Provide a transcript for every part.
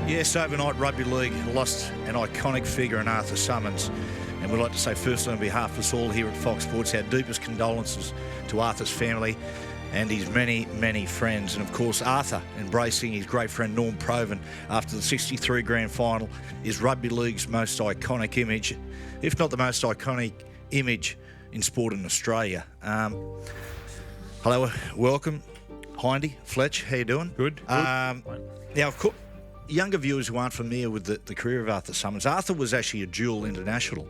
Yes, overnight Rugby League lost an iconic figure in Arthur Summons. And we'd like to say firstly on behalf of us all here at Fox Sports, our deepest condolences to Arthur's family and his many, many friends. And of course, Arthur embracing his great friend Norm Provan after the 63 grand final is Rugby League's most iconic image, if not the most iconic image in sport in Australia. Hello, welcome. Hindy, Fletch, how you doing? Good. Now, of course, younger viewers who aren't familiar with the career of Arthur Summons, Arthur was actually a dual international.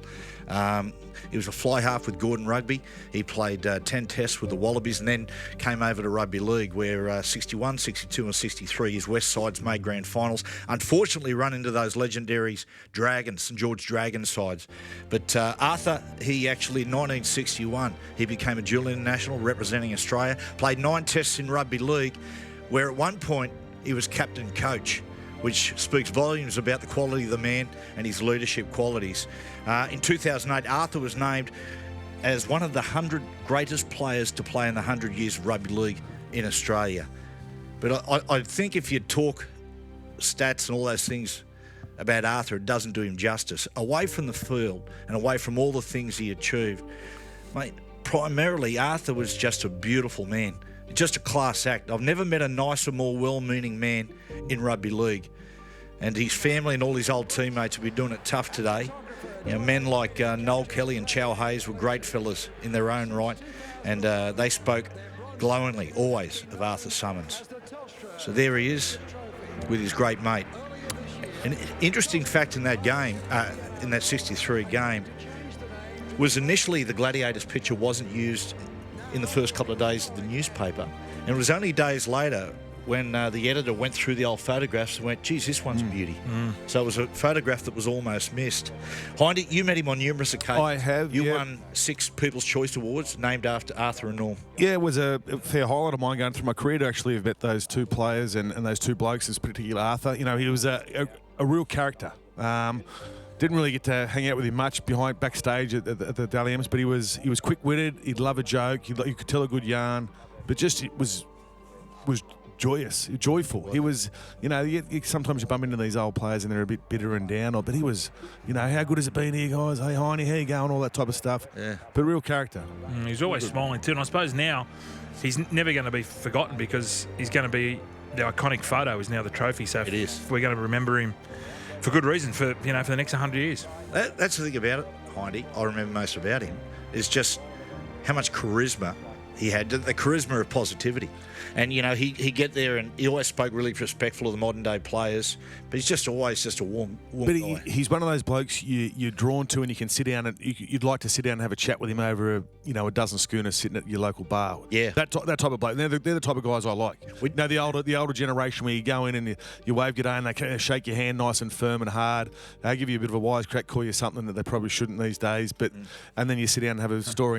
He was a fly half with Gordon Rugby. He played 10 tests with the Wallabies and then came over to Rugby League where 61, 62 and 63 his West Sides made grand finals. Unfortunately run into those legendary Dragons, St George Dragons sides. But Arthur, he actually in 1961, he became a dual international representing Australia, played 9 tests in Rugby League where at one point he was captain coach, which speaks volumes about the quality of the man and his leadership qualities. In 2008, Arthur was named as one of the 100 greatest players to play in the 100 years of rugby league in Australia. But I think if you talk stats and all those things about Arthur, it doesn't do him justice. Away from the field and away from all the things he achieved, mate, primarily Arthur was just a beautiful man. Just a class act. I've never met a nicer, more well-meaning man in rugby league. And his family and all his old teammates will be doing it tough today. You know, men like Noel Kelly and Chow Hayes were great fellas in their own right. And they spoke glowingly, always, of Arthur Summons. So there he is with his great mate. An interesting fact in that game, in that 63 game, was initially the Gladiators picture wasn't used in the first couple of days of the newspaper. And it was only days later when the editor went through the old photographs and went, geez, this one's a beauty. So it was a photograph that was almost missed. Hindy, you met him on numerous occasions. I have, You won 6 People's Choice Awards named after Arthur and Norm. Yeah, it was a fair highlight of mine going through my career to actually have met those 2 players and those 2 blokes, in particular Arthur. You know, he was a real character. Didn't really get to hang out with him much backstage at the Dally M's, but he was quick-witted. He'd love a joke. You could tell a good yarn, but just it was joyful. He was, you know, sometimes you bump into these old players and they're a bit bitter and down, but he was, you know, how good has it been here, guys? Hey, Hindy, how you going? All that type of stuff. Yeah. But real character. He's always smiling too, and I suppose now he's never going to be forgotten because he's going to be, the iconic photo is now the trophy. So it is. We're going to remember him for good reason, for the next 100 years. That's the thing about it, Hindy. I remember most about him is just how much charisma he had, the charisma of positivity. And, you know, he'd get there and he always spoke really respectful of the modern day players, but he's just always just a warm guy. He's one of those blokes you're drawn to and you can sit down and you'd like to sit down and have a chat with him over a dozen schooners sitting at your local bar. Yeah. That type of bloke. They're the type of guys I like. The older generation where you go in and you wave good day and they shake your hand nice and firm and hard. They give you a bit of a wisecrack, call you something that they probably shouldn't these days, but and then you sit down and have a story